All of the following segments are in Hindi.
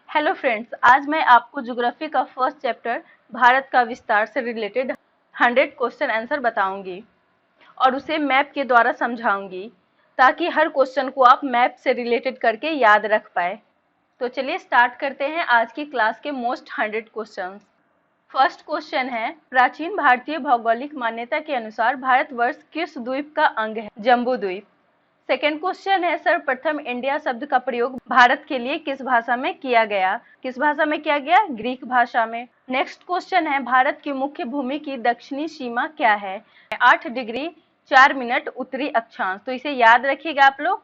हेलो फ्रेंड्स, आज मैं आपको ज्योग्राफी का फर्स्ट चैप्टर भारत का विस्तार से रिलेटेड 100 क्वेश्चन आंसर बताऊंगी और उसे मैप के द्वारा समझाऊंगी ताकि हर क्वेश्चन को आप मैप से रिलेटेड करके याद रख पाए। तो चलिए स्टार्ट करते हैं आज की क्लास के मोस्ट 100 क्वेश्चंस। फर्स्ट क्वेश्चन है, प्राचीन भारतीय भौगोलिक मान्यता के अनुसार भारतवर्ष किस द्वीप का अंग है? जम्बू द्वीप। सेकेंड क्वेश्चन है, सर्वप्रथम इंडिया शब्द का प्रयोग भारत के लिए किस भाषा में किया गया? किस भाषा में किया गया? ग्रीक भाषा में। नेक्स्ट क्वेश्चन है, भारत की मुख्य भूमि की दक्षिणी सीमा क्या है? 8 डिग्री 4 मिनट उत्तरी अक्षांश। तो इसे याद रखिएगा आप लोग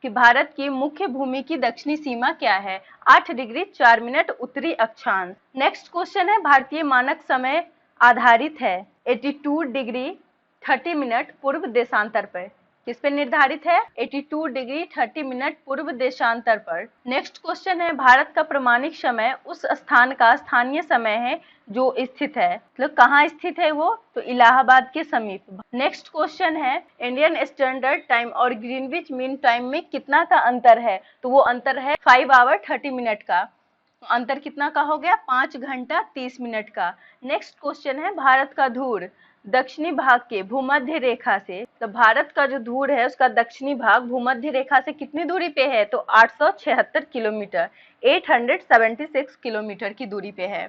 कि भारत की मुख्य भूमि की दक्षिणी सीमा क्या है? 8 डिग्री 4 मिनट उत्तरी अक्षांश। नेक्स्ट क्वेश्चन है, भारतीय मानक समय आधारित है 82 डिग्री 30 मिनट पूर्व देशांतर पर। किस पे निर्धारित है? 82 डिग्री 30 मिनट पूर्व देशांतर पर। नेक्स्ट क्वेश्चन है, भारत का प्रमाणिक समय उस स्थान का स्थानीय समय है जो स्थित है। मतलब कहाँ स्थित है वो? तो इलाहाबाद के समीप। नेक्स्ट क्वेश्चन है, इंडियन स्टैंडर्ड टाइम और ग्रीनविच मीन टाइम में कितना का अंतर है? तो वो अंतर है 5 आवर 30 मिनट का। तो अंतर कितना का हो गया? 5 घंटा 30 मिनट का। नेक्स्ट क्वेश्चन है, भारत का धूर दक्षिणी भाग के भूमध्य रेखा से, तो भारत का जो धूर है उसका दक्षिणी भाग भूमध्य रेखा से कितनी दूरी पे है? तो 876 किलोमीटर, 876 किलोमीटर की दूरी पे है।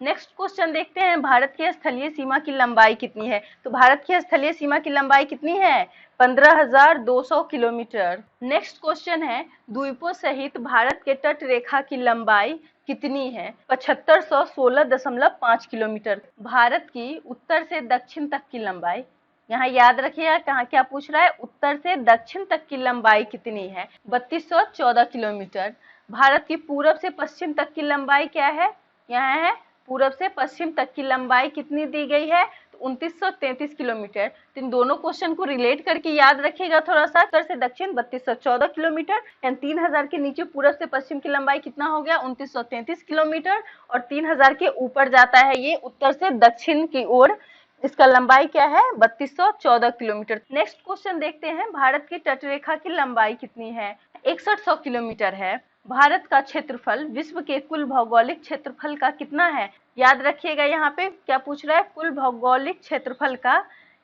नेक्स्ट क्वेश्चन देखते हैं, भारत की स्थलीय सीमा की लंबाई कितनी है? तो भारत की स्थलीय सीमा की लंबाई कितनी है? 15,200 किलोमीटर। नेक्स्ट क्वेश्चन है, द्वीपों सहित भारत के तट रेखा की लंबाई कितनी है? 7516.5 किलोमीटर। भारत की उत्तर से दक्षिण तक की लंबाई, यहाँ याद रखिएगा कहाँ क्या पूछ रहा है, उत्तर से दक्षिण तक की लंबाई कितनी है? 3214 किलोमीटर। भारत की पूरब से पश्चिम तक की लंबाई क्या है? यहाँ है पूरब से पश्चिम तक की लंबाई कितनी दी गई है? तो 2933 किलोमीटर। तो इन दोनों क्वेश्चन को रिलेट करके याद रखिएगा थोड़ा सा। उत्तर से दक्षिण 3214 किलोमीटर, यानी 3000 के नीचे पूरब से पश्चिम की लंबाई कितना हो गया? 2933 किलोमीटर। और 3000 के ऊपर जाता है ये उत्तर से दक्षिण की ओर, इसका लंबाई क्या है? 3214 किलोमीटर। नेक्स्ट क्वेश्चन देखते हैं, भारत की तटरेखा की लंबाई कितनी है? 6100 किलोमीटर है। भारत का क्षेत्रफल विश्व के कुल भौगोलिक क्षेत्रफल का कितना है? याद रखिएगा यहाँ पे क्या पूछ रहा है, कुल भौगोलिक क्षेत्रफल का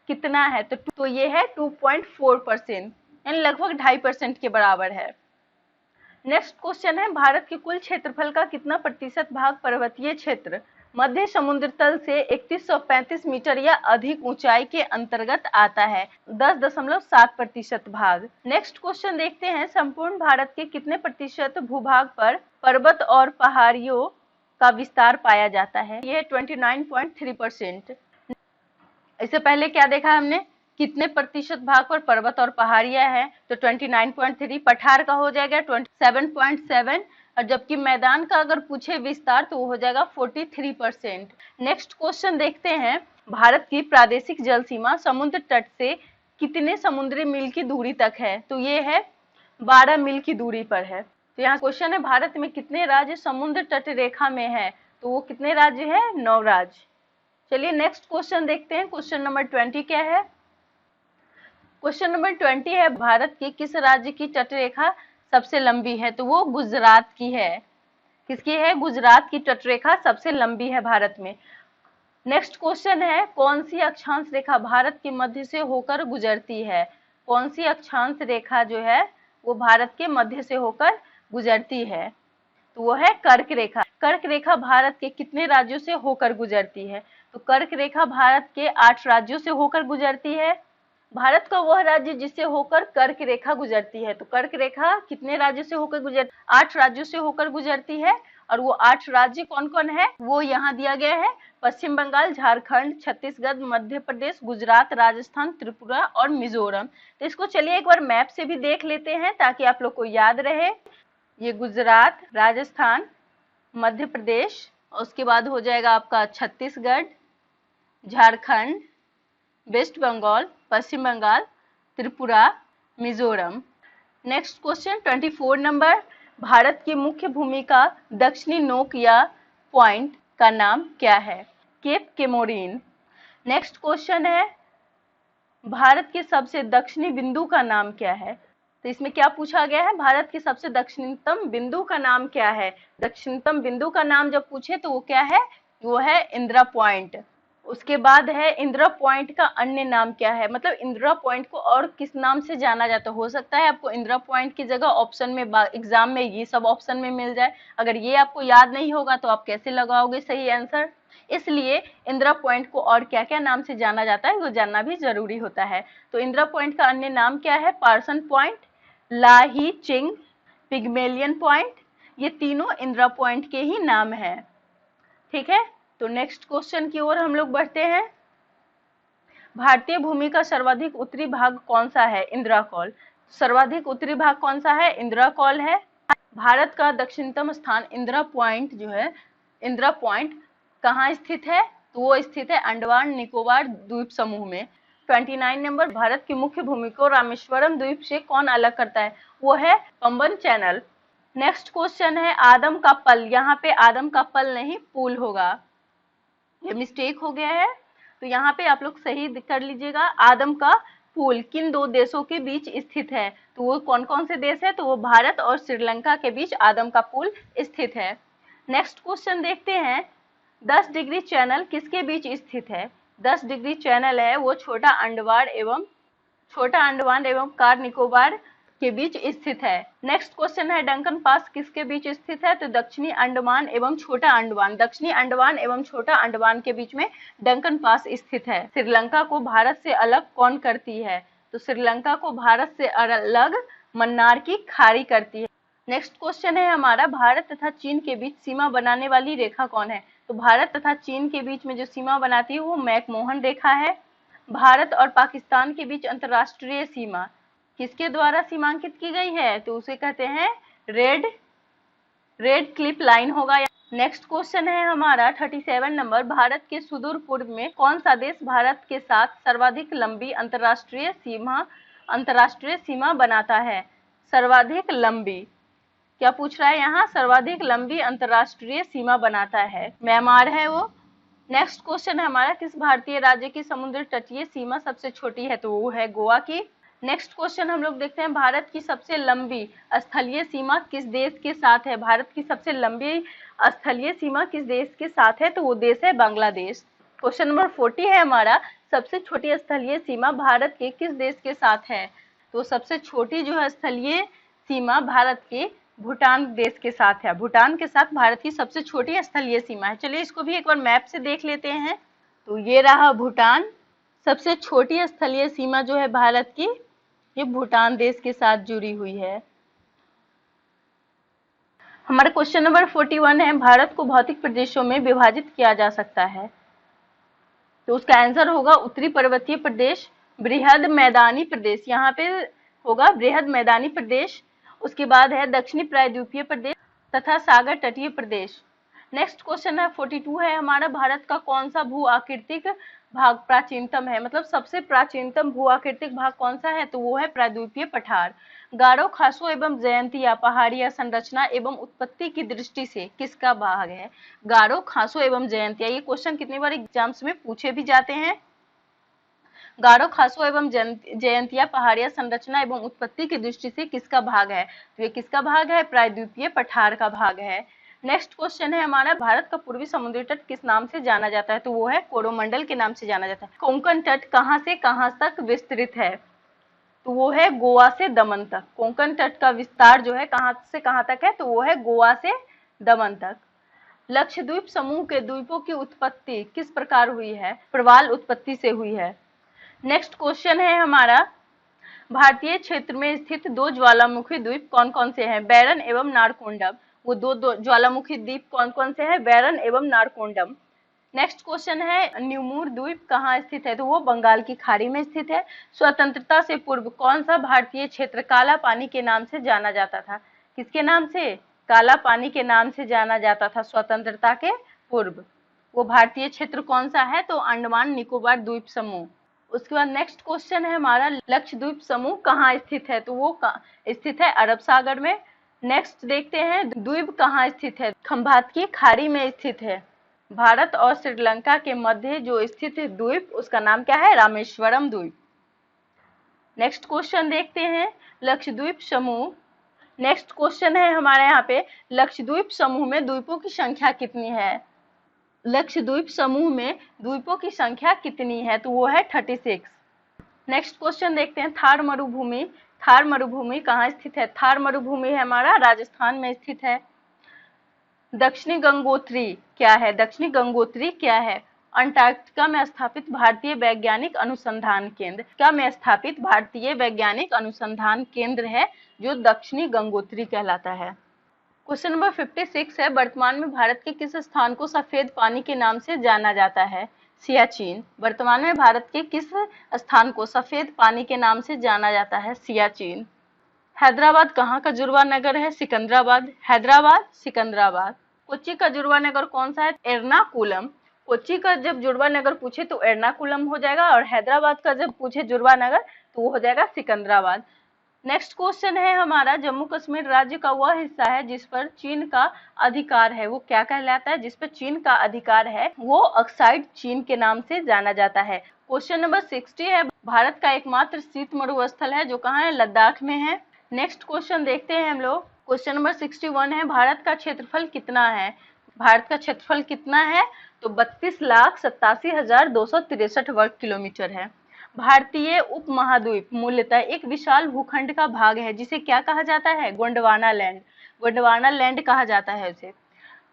कितना है? तो ये है 2.4%, यानी लगभग 2.5% के बराबर है। नेक्स्ट क्वेश्चन है, भारत के कुल क्षेत्रफल का कितना प्रतिशत भाग पर्वतीय क्षेत्र मध्य समुद्र तल से 3135 मीटर या अधिक ऊंचाई के अंतर्गत आता है? 10.7% भाग। नेक्स्ट क्वेश्चन देखते हैं, संपूर्ण भारत के कितने प्रतिशत भूभाग पर पर्वत और पहाड़ियों का विस्तार पाया जाता है? यह 29.3%। इससे पहले क्या देखा हमने, कितने प्रतिशत भाग पर पर्वत और पहाड़ियां हैं? तो 29.3। पठार का हो जाएगा 27.7, और जबकि मैदान का अगर पूछे विस्तार तो वो हो जाएगा 43%। नेक्स्ट क्वेश्चन देखते हैं, भारत की प्रादेशिक जल सीमा समुद्र तट से कितने समुद्री मील की दूरी तक है? तो ये है 12 मील की दूरी पर है। तो यहाँ क्वेश्चन है, भारत में कितने राज्य समुद्र तट रेखा में है? तो वो कितने राज्य है? 9 राज्य। चलिए नेक्स्ट क्वेश्चन देखते हैं, क्वेश्चन नंबर 20 क्या है? क्वेश्चन नंबर 20 है, भारत के किस राज्य की तटरेखा सबसे लंबी है? तो वो गुजरात की है। किसकी है? गुजरात की तटरेखा सबसे लंबी है भारत में। नेक्स्ट क्वेश्चन है, कौन सी अक्षांश रेखा भारत के मध्य से होकर गुजरती है? कौन सी अक्षांश रेखा जो है वो भारत के मध्य से होकर गुजरती है? तो वो है कर्क रेखा। कर्क रेखा भारत के कितने राज्यों से होकर गुजरती है? तो कर्क रेखा भारत के 8 राज्यों से होकर गुजरती है। भारत का वह राज्य जिससे होकर कर्क रेखा गुजरती है। तो कर्क रेखा कितने राज्यों से होकर गुजरती? 8 राज्यों से होकर गुजरती है। और वो 8 राज्य कौन कौन है वो यहाँ दिया गया है, पश्चिम बंगाल, झारखंड, छत्तीसगढ़, मध्य प्रदेश, गुजरात, राजस्थान, त्रिपुरा और मिजोरम। तो इसको चलिए एक बार मैप से भी देख लेते हैं ताकि आप लोग को याद रहे। ये गुजरात, राजस्थान, मध्य प्रदेश, उसके बाद हो जाएगा आपका छत्तीसगढ़, झारखंड, वेस्ट बंगाल, पश्चिम Bengal, Tripura, Mizoram. Next question 24 number, Bharat की मुख्य भूमि का दक्षिणी नोक या पॉइंट का नाम क्या है? Cap Comorin. नेक्स्ट क्वेश्चन है, भारत के सबसे दक्षिणी बिंदु का नाम क्या है? तो इसमें क्या पूछा गया है, भारत के सबसे दक्षिणतम बिंदु का नाम क्या है। दक्षिणतम बिंदु का नाम जब पूछे तो वो क्या है, वो है इंदिरा पॉइंट। उसके बाद है इंदिरा पॉइंट का अन्य नाम क्या है, मतलब इंदिरा पॉइंट को और किस नाम से जाना जाता है। हो सकता है आपको इंदिरा पॉइंट की जगह ऑप्शन में एग्जाम में ये सब ऑप्शन में मिल जाए, अगर ये आपको याद नहीं होगा तो आप कैसे लगाओगे सही आंसर। इसलिए इंदिरा पॉइंट को और क्या क्या नाम से जाना जाता है वो जानना भी जरूरी होता है। तो इंदिरा पॉइंट का अन्य नाम क्या है, पार्सन पॉइंट, लाही चिंग, पिग्मेलियन पॉइंट, ये तीनों इंदिरा पॉइंट के ही नाम है। ठीक है, तो नेक्स्ट क्वेश्चन की ओर हम लोग बढ़ते हैं। भारतीय भूमि का सर्वाधिक उत्तरी भाग कौन सा है, इंदिरा कौल। सर्वाधिक उत्तरी भाग कौन सा है, इंदिरा कौल है। भारत का दक्षिणतम स्थान इंदिरा पॉइंट जो है, इंदिरा पॉइंट कहाँ स्थित है, तो वो स्थित है अंडमान निकोबार द्वीप समूह में। 29 नंबर, भारत की मुख्य भूमि को रामेश्वरम द्वीप से कौन अलग करता है, वो है पंबन चैनल। नेक्स्ट क्वेश्चन है आदम का पल, यहाँ पे आदम का पल नहीं पुल होगा, ये मिस्टेक हो गया है, तो यहाँ पे आप लोग सही कर लीजिएगा। आदम का पुल किन दो देशों के बीच स्थित है, तो वो कौन कौन से देश है, तो वो भारत और श्रीलंका के बीच आदम का पुल स्थित है। नेक्स्ट क्वेश्चन देखते हैं, 10 डिग्री चैनल किसके बीच स्थित है। 10 डिग्री चैनल है वो छोटा अंडमान एवं कार निकोबार के बीच स्थित है। नेक्स्ट क्वेश्चन है डंकन पास किसके बीच स्थित है, तो दक्षिणी अंडमान एवं छोटा अंडमान, दक्षिणी अंडमान एवं छोटा अंडमान के बीच में डंकन पास स्थित है। श्रीलंका को भारत से अलग कौन करती है, तो श्रीलंका को भारत से अलग मन्नार की खाड़ी करती है। नेक्स्ट क्वेश्चन है हमारा, भारत तथा चीन के बीच सीमा बनाने वाली रेखा कौन है, तो भारत तथा चीन के बीच में जो सीमा बनाती है वो मैकमोहन रेखा है। भारत और पाकिस्तान के बीच अंतरराष्ट्रीय सीमा किसके द्वारा सीमांकित की गई है, तो उसे कहते हैं रेड क्लिफ लाइन होगा। नेक्स्ट क्वेश्चन है हमारा 37 नंबर, भारत के सुदूर पूर्व में कौन सा देश भारत के साथ सर्वाधिक लंबी अंतरराष्ट्रीय सीमा बनाता है। सर्वाधिक लंबी, क्या पूछ रहा है यहाँ, सर्वाधिक लंबी अंतरराष्ट्रीय सीमा बनाता है, म्यांमार है वो। नेक्स्ट क्वेश्चन है हमारा, किस भारतीय राज्य की समुद्र तटीय सीमा सबसे छोटी है, तो वो है गोवा की। नेक्स्ट क्वेश्चन हम लोग देखते हैं, भारत की सबसे लंबी स्थलीय सीमा किस देश के साथ है। भारत की सबसे लंबी स्थलीय सीमा किस देश के साथ है, तो वो देश है बांग्लादेश। क्वेश्चन नंबर 40 है हमारा, सबसे छोटी स्थलीय सीमा भारत के किस देश के साथ है, तो सबसे छोटी जो है स्थलीय सीमा भारत के भूटान देश के साथ है। भूटान के साथ भारत की सबसे छोटी स्थलीय सीमा है। चलिए इसको भी एक बार मैप से देख लेते हैं, तो ये रहा भूटान, सबसे छोटी स्थलीय सीमा जो है भारत की, ये भूटान देश के साथ जुड़ी हुई है। हमारा क्वेश्चन नंबर 41 है, भारत को भौतिक प्रदेशों में विभाजित किया जा सकता है, तो उसका आंसर होगा उत्तरी पर्वतीय प्रदेश, बृहद मैदानी प्रदेश, यहाँ पे होगा बृहद मैदानी प्रदेश। उसके बाद है दक्षिणी प्रायद्वीपीय प्रदेश तथा सागर तटीय प्रदेश। नेक्स्ट क्वेश्चन है 42 है हमारा, भारत का कौन सा भू आकृतिक भाग प्राचीनतम है, मतलब सबसे प्राचीनतम भू आकृतिक भाग कौन सा है, तो वो है प्रायद्वीपीय पठार। गारो खासो एवं जयंतिया पहाड़िया संरचना एवं उत्पत्ति की दृष्टि से किसका भाग है। गारो खासो एवं जयंतिया, ये क्वेश्चन कितनी बार एग्जाम्स में पूछे भी जाते हैं। गारो खासो एवं जयंतिया पहाड़िया संरचना एवं उत्पत्ति की दृष्टि से किसका भाग है, तो ये किसका भाग है, प्रायद्वीपीय पठार का भाग है। नेक्स्ट क्वेश्चन है हमारा, भारत का पूर्वी समुद्री तट किस नाम से जाना जाता है, तो वो है कोरोमंडल के नाम से जाना जाता है। कोंकण तट कहाँ से कहाँ तक विस्तृत है, तो वो है गोवा से दमन तक। कोंकण तट का विस्तार जो है कहाँ से कहाँ तक है, तो वो है गोवा से दमन तक। लक्षद्वीप समूह के द्वीपों की उत्पत्ति किस प्रकार हुई है, प्रवाल उत्पत्ति से हुई है। नेक्स्ट क्वेश्चन है हमारा, भारतीय क्षेत्र में स्थित दो ज्वालामुखी द्वीप कौन कौन से हैं, बैरन एवं नारकोंडम। वो दो ज्वालामुखी द्वीप कौन कौन से हैं, बैरन एवं नारकोंडम। नेक्स्ट क्वेश्चन है, न्यूमूर द्वीप कहाँ स्थित है, तो वो बंगाल की खाड़ी में स्थित है। स्वतंत्रता से पूर्व कौन सा भारतीय क्षेत्र काला पानी के नाम से जाना जाता था, किसके नाम से, काला पानी के नाम से जाना जाता था स्वतंत्रता के पूर्व। वो भारतीय क्षेत्र कौन सा है, तो अंडमान निकोबार द्वीप समूह। उसके बाद नेक्स्ट क्वेश्चन है हमारा, लक्षद्वीप समूह कहाँ स्थित है, तो वो स्थित है अरब सागर में। नेक्स्ट देखते हैं, द्वीप कहाँ स्थित है, खंभात की खाड़ी में स्थित है। भारत और श्रीलंका के मध्य जो स्थित द्वीप उसका नाम क्या है, रामेश्वरम द्वीप। नेक्स्ट क्वेश्चन देखते हैं, लक्षद्वीप समूह। नेक्स्ट क्वेश्चन है हमारे यहाँ पे, लक्षद्वीप समूह में द्वीपों की संख्या कितनी है? लक्षद्वीप समूह में द्वीपों की संख्या कितनी है? तो वो है 36। नेक्स्ट क्वेश्चन देखते हैं, थार मरुभूमि। थार मरुभूमि कहाँ स्थित है? थार मरुभूमि है हमारा राजस्थान में स्थित है। दक्षिणी गंगोत्री क्या है? दक्षिणी गंगोत्री क्या है? अंटार्कटिका में स्थापित भारतीय वैज्ञानिक अनुसंधान केंद्र। क्या में स्थापित भारतीय वैज्ञानिक अनुसंधान केंद्र है जो दक्षिणी गंगोत्री कहलाता है। क्वेश्चन नंबर 56 है, वर्तमान में भारत के किस स्थान को सफेद पानी के नाम से जाना जाता है? सियाचिन। वर्तमान में भारत के किस स्थान को सफेद पानी के नाम से जाना जाता है? सियाचिन। हैदराबाद कहाँ का जुड़वा नगर है? सिकंदराबाद। हैदराबाद, सिकंदराबाद। कोच्चि का जुड़वा नगर कौन सा है? एर्नाकुलम। कोच्चि का जब जुड़वा नगर पूछे तो एर्नाकुलम हो जाएगा, और हैदराबाद का जब पूछे जुड़वा नगर तो वो हो जाएगा सिकंदराबाद। नेक्स्ट क्वेश्चन है हमारा, जम्मू कश्मीर राज्य का वह हिस्सा है जिस पर चीन का अधिकार है, वो क्या कहलाता है? जिस पर चीन का अधिकार है वो ऑक्साइड चीन के नाम से जाना जाता है। क्वेश्चन नंबर 60 है, भारत का एकमात्र शीत मरुस्थल है जो कहाँ है? लद्दाख में है। नेक्स्ट क्वेश्चन देखते हैं हम लोग, क्वेश्चन नंबर 61 है, भारत का क्षेत्रफल कितना है? भारत का क्षेत्रफल कितना है? तो 32,87,263 वर्ग किलोमीटर है। भारतीय उपमहाद्वीप मूलतः एक विशाल भूखंड का भाग है जिसे क्या कहा जाता है? गोंडवाना लैंड। गोंडवाना लैंड कहा जाता है उसे।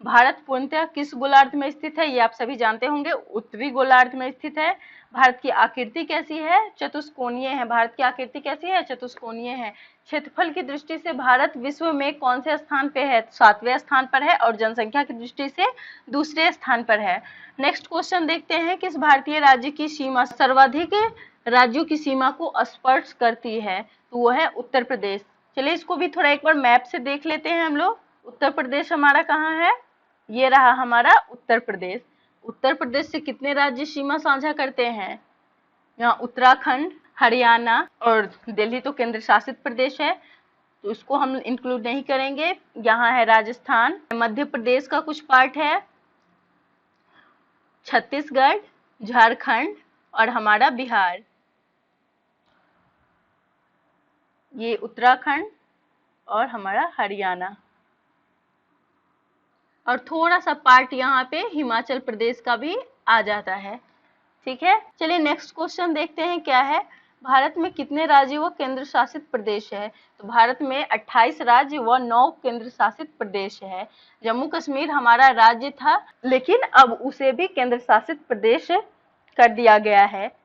भारत पूर्णतः किस गोलार्ध में स्थित है? ये आप सभी जानते होंगे, उत्तरी गोलार्ध में स्थित है। भारत की आकृति कैसी है? चतुष्कोणीय है। भारत की आकृति कैसी है? चतुष्कोणीय है। क्षेत्रफल की दृष्टि से भारत विश्व में कौन से स्थान पे है? 7वें स्थान पर है, और जनसंख्या की दृष्टि से दूसरे स्थान पर है। नेक्स्ट क्वेश्चन देखते हैं, किस भारतीय राज्य की सीमा सर्वाधिक राज्यों की सीमा को स्पर्श करती है? तो वो है उत्तर प्रदेश। चलिए इसको भी थोड़ा एक बार मैप से देख लेते हैं हम लोग। उत्तर प्रदेश हमारा कहाँ है? ये रहा हमारा उत्तर प्रदेश। उत्तर प्रदेश से कितने राज्य सीमा साझा करते हैं? यहाँ उत्तराखंड, हरियाणा और दिल्ली तो केंद्र शासित प्रदेश है, तो इसको हम इंक्लूड नहीं करेंगे। यहाँ है राजस्थान, मध्य प्रदेश का कुछ पार्ट है, छत्तीसगढ़, झारखंड और हमारा बिहार। ये उत्तराखंड और हमारा हरियाणा, और थोड़ा सा पार्ट यहाँ पे हिमाचल प्रदेश का भी आ जाता है। ठीक है, चलिए नेक्स्ट क्वेश्चन देखते हैं क्या है। भारत में कितने राज्य व केंद्र शासित प्रदेश है? तो भारत में 28 राज्य व 9 केंद्र शासित प्रदेश है। जम्मू कश्मीर हमारा राज्य था, लेकिन अब उसे भी केंद्र शासित प्रदेश कर दिया गया है।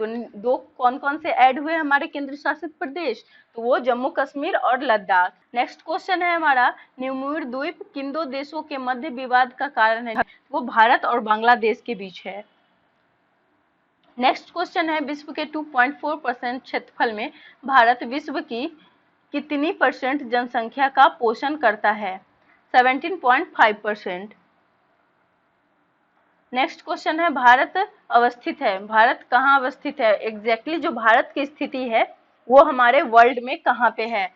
तो दो कौन कौन से ऐड हुए हमारे केंद्र शासित प्रदेश? तो वो जम्मू कश्मीर और लद्दाख। नेक्स्ट क्वेश्चन है हमारा, निमुर द्वीप किन दो देशों के मध्य विवाद का कारण है? वो भारत और बांग्लादेश के बीच है। नेक्स्ट क्वेश्चन है, विश्व के 2.4% क्षेत्रफल में भारत विश्व की कितनी % जनसंख्या का पोषण करता है? 17.5%। नेक्स्ट क्वेश्चन है, भारत अवस्थित है, भारत कहाँ अवस्थित है? एग्जैक्टली जो भारत की स्थिति है वो हमारे वर्ल्ड में कहाँ पे है?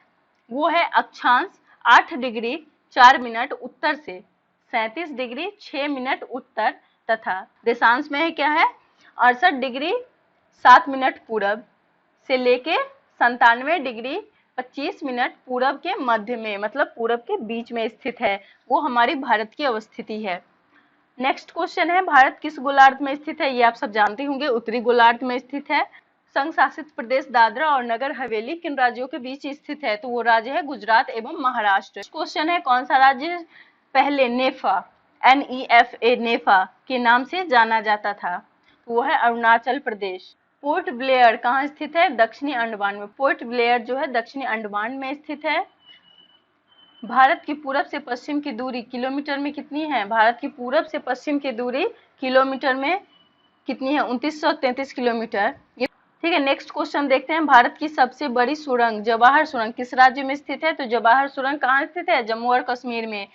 वो है अक्षांश 8 डिग्री 4 मिनट उत्तर से 37 डिग्री 6 मिनट उत्तर, तथा देशांश में है क्या है? 68 डिग्री 7 मिनट पूरब से लेके 97 डिग्री 25 मिनट पूरब के मध्य में, मतलब पूरब के बीच में स्थित है। वो हमारी भारत की अवस्थिति है। नेक्स्ट क्वेश्चन है, भारत किस गोलार्ध में स्थित है? ये आप सब जानते होंगे, उत्तरी गोलार्ध में स्थित है। संघ शासित प्रदेश दादरा और नगर हवेली किन राज्यों के बीच स्थित है? तो वो राज्य है गुजरात एवं महाराष्ट्र। क्वेश्चन है, कौन सा राज्य पहले नेफा NEFA नेफा के नाम से जाना जाता था? तो वो है अरुणाचल प्रदेश। पोर्ट ब्लेयर कहाँ स्थित है? दक्षिणी अंडमान में। पोर्ट ब्लेयर जो है दक्षिणी अंडमान में स्थित है। भारत की पूरब से पश्चिम की दूरी किलोमीटर में कितनी है? भारत की पूरब से पश्चिम की दूरी किलोमीटर में कितनी है? 2933 किलोमीटर। ठीक है, नेक्स्ट क्वेश्चन देखते हैं, भारत की सबसे बड़ी सुरंग जवाहर सुरंग किस राज्य में स्थित है? तो जवाहर सुरंग कहाँ स्थित है? जम्मू और कश्मीर में।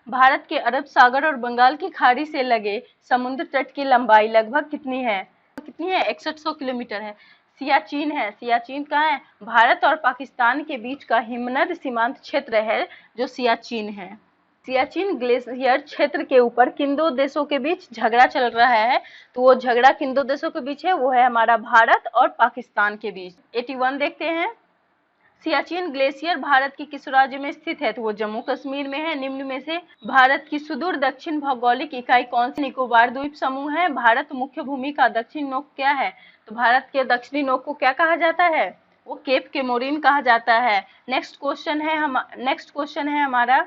भारत के अरब सागर और बंगाल की खाड़ी से लगे समुद्र तट की लंबाई लगभग कितनी है? 6100 किलोमीटर है। सियाचिन है, सियाचिन कहाँ है? भारत और पाकिस्तान के बीच का हिमनद सीमांत क्षेत्र है जो सियाचिन है। सियाचिन ग्लेशियर क्षेत्र के ऊपर किन दो देशों के बीच झगड़ा चल रहा है? तो वो झगड़ा किन दो देशों के बीच है? वो है हमारा भारत और पाकिस्तान के बीच। 81 देखते हैं, सियाचिन ग्लेशियर भारत के किस राज्य में स्थित है? तो वो जम्मू कश्मीर में है। निम्न में से भारत की सुदूर दक्षिण भौगोलिक इकाई कौन सी? निकोबार द्वीप समूह है। भारत मुख्य भूमि का दक्षिण नोक क्या है? तो भारत के दक्षिणी नोक को क्या कहा जाता है? वो केप केमोरिन कहा जाता है। नेक्स्ट क्वेश्चन है हमारा,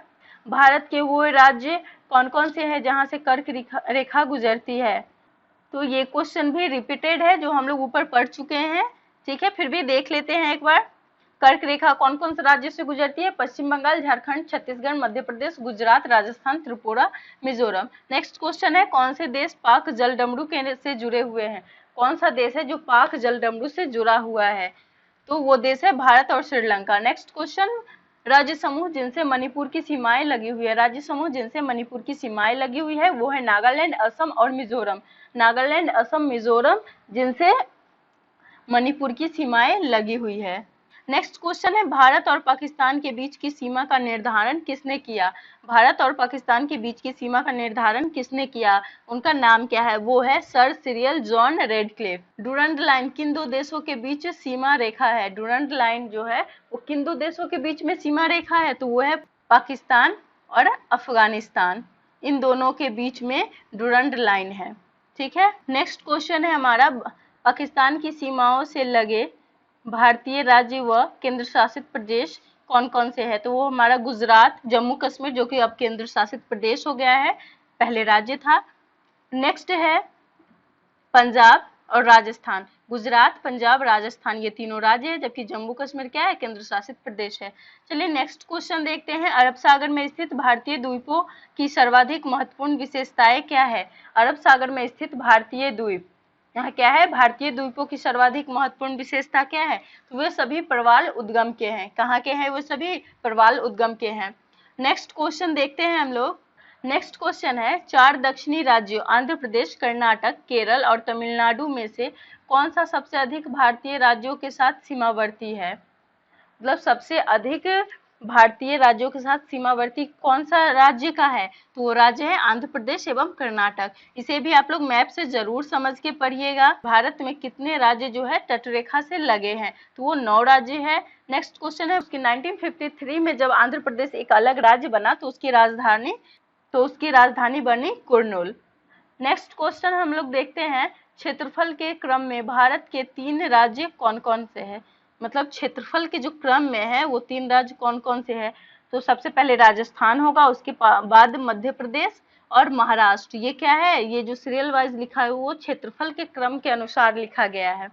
भारत के वो राज्य कौन कौन से हैं जहां से कर्क रेखा गुजरती है? तो ये क्वेश्चन भी रिपीटेड है जो हम लोग ऊपर पढ़ चुके हैं, ठीक है, फिर भी देख लेते हैं एक बार। कर्क रेखा कौन कौन से राज्य से गुजरती है? पश्चिम बंगाल, झारखंड, छत्तीसगढ़, मध्य प्रदेश, गुजरात, राजस्थान, त्रिपुरा, मिजोरम। नेक्स्ट क्वेश्चन है, कौन से देश पाक जलडमरू के से जुड़े हुए हैं? कौन सा देश है जो पाक जलडमरू से जुड़ा हुआ है? तो वो देश है भारत और श्रीलंका। नेक्स्ट क्वेश्चन, राज्य समूह जिनसे मणिपुर की सीमाएं लगी हुई है। राज्य समूह जिनसे मणिपुर की सीमाएं लगी हुई है वो है नागालैंड, असम और मिजोरम। नागालैंड, असम, मिजोरम जिनसे मणिपुर की सीमाएं लगी हुई है। नेक्स्ट क्वेश्चन है, भारत और पाकिस्तान के बीच की सीमा का निर्धारण किसने किया? भारत और पाकिस्तान के बीच की सीमा का निर्धारण किसने किया? उनका नाम क्या है? वो है sir Cyril John Radcliffe. Durand line किन दो देशों के बीच सीमा रेखा है? डूरंड लाइन जो है वो किन दो देशों के बीच में सीमा रेखा है? तो वो है पाकिस्तान और अफगानिस्तान, इन दोनों के बीच में डूरंड लाइन है, ठीक है। नेक्स्ट क्वेश्चन है हमारा, पाकिस्तान की सीमाओं से लगे भारतीय राज्य व केंद्र शासित प्रदेश कौन कौन से है? तो वो हमारा गुजरात, जम्मू कश्मीर जो कि अब केंद्र शासित प्रदेश हो गया है, पहले राज्य था। नेक्स्ट है पंजाब और राजस्थान। गुजरात, पंजाब, राजस्थान ये तीनों राज्य है, जबकि जम्मू कश्मीर क्या है? केंद्र शासित प्रदेश है। चलिए नेक्स्ट क्वेश्चन देखते हैं, अरब सागर में स्थित भारतीय द्वीपों की सर्वाधिक महत्वपूर्ण विशेषताएं क्या है? अरब सागर में स्थित भारतीय द्वीप, यहाँ क्या है? भारतीय द्वीपों की सर्वाधिक महत्वपूर्ण विशेषता क्या है? तो वे सभी प्रवाल उद्गम के हैं। कहाँ के हैं? वो सभी प्रवाल उद्गम के हैं। नेक्स्ट क्वेश्चन देखते हैं हम लोग। नेक्स्ट क्वेश्चन है, 4 दक्षिणी राज्यों आंध्र प्रदेश, कर्नाटक, केरल और तमिलनाडु में से कौन सा सबसे अधिक भारतीय राज्यों के साथ सीमावर्ती है? मतलब सबसे अधिक भारतीय राज्यों के साथ सीमावर्ती कौन सा राज्य का है? तो वो राज्य है आंध्र प्रदेश एवं कर्नाटक। इसे भी आप लोग मैप से जरूर समझ के पढ़िएगा। भारत में कितने राज्य जो है तटरेखा से लगे हैं? तो वो 9 राज्य है। नेक्स्ट क्वेश्चन है, उसकी 1953 में जब आंध्र प्रदेश एक अलग राज्य बना तो उसकी राजधानी बनी कुर्नूल। नेक्स्ट क्वेश्चन हम लोग देखते हैं, क्षेत्रफल के क्रम में भारत के 3 राज्य कौन कौन से हैं? मतलब क्षेत्रफल के जो क्रम में है वो 3 राज्य कौन कौन से हैं? तो सबसे पहले राजस्थान होगा, उसके बाद मध्य प्रदेश और महाराष्ट्र। ये क्या है? ये जो सीरियल वाइज लिखा है वो क्षेत्रफल के क्रम के अनुसार लिखा गया है,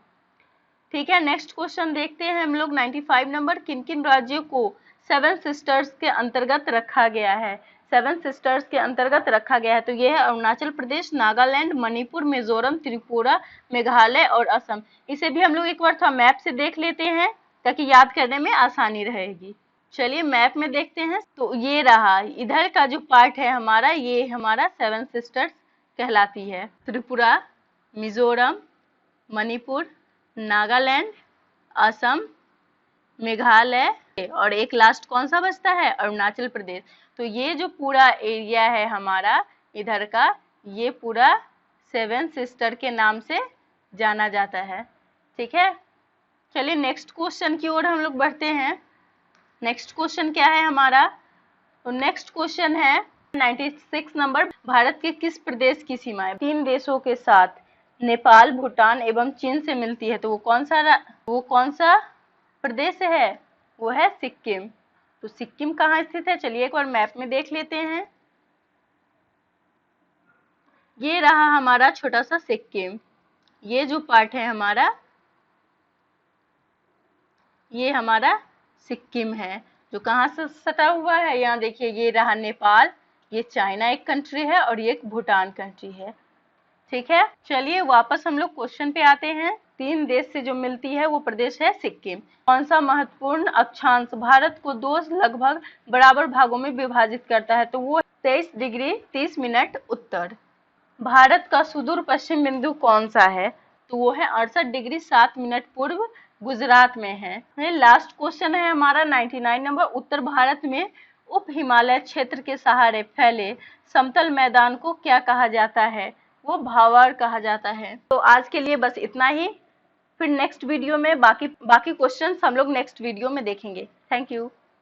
ठीक है। नेक्स्ट क्वेश्चन देखते हैं हम लोग, 95 नंबर, किन किन राज्यों को 7 सिस्टर्स के अंतर्गत रखा गया है? 7 सिस्टर्स के अंतर्गत रखा गया है, तो ये है अरुणाचल प्रदेश, नागालैंड, मणिपुर, मिजोरम, त्रिपुरा, मेघालय और असम। इसे भी हम लोग एक बार थोड़ा मैप से देख लेते हैं ताकि याद करने में आसानी रहेगी। चलिए मैप में देखते हैं, तो ये रहा, इधर का जो पार्ट है हमारा, ये हमारा 7 सिस्टर्स कहलाती है। त्रिपुरा, मिजोरम, मणिपुर, नागालैंड, असम, मेघालय और एक लास्ट कौन सा बचता है? अरुणाचल प्रदेश। तो ये जो पूरा एरिया है हमारा इधर का, ये पूरा 7 सिस्टर के नाम से जाना जाता है, ठीक है। चलिए नेक्स्ट क्वेश्चन की ओर हम लोग बढ़ते हैं। नेक्स्ट क्वेश्चन क्या है हमारा? तो नेक्स्ट क्वेश्चन है 96 नंबर, भारत के किस प्रदेश की सीमाएं 3 देशों के साथ नेपाल, भूटान एवं चीन से मिलती है? तो वो कौन सा प्रदेश है? वो है सिक्किम। तो सिक्किम कहाँ स्थित है? चलिए एक बार मैप में देख लेते हैं। ये रहा हमारा छोटा सा सिक्किम। ये जो पार्ट है हमारा, ये हमारा सिक्किम है, जो कहाँ से सटा हुआ है? यहाँ देखिए, ये रहा नेपाल, ये चाइना एक कंट्री है और ये एक भूटान कंट्री है, ठीक है। चलिए वापस हम लोग क्वेश्चन पे आते हैं। 3 देश से जो मिलती है वो प्रदेश है सिक्किम। कौन सा महत्वपूर्ण अक्षांश भारत को 2 लगभग बराबर भागों में विभाजित करता है? तो वो 23 डिग्री 30 मिनट उत्तर। भारत का सुदूर पश्चिम बिंदु कौन सा है? तो वो है 68 डिग्री 7 मिनट पूर्व, गुजरात में है। लास्ट क्वेश्चन है हमारा 99 नंबर, उत्तर भारत में उप हिमालय क्षेत्र के सहारे फैले समतल मैदान को क्या कहा जाता है? वो भावाड़ कहा जाता है। तो आज के लिए बस इतना ही। फिर नेक्स्ट वीडियो में बाकी क्वेश्चंस हम लोग नेक्स्ट वीडियो में देखेंगे। Thank you.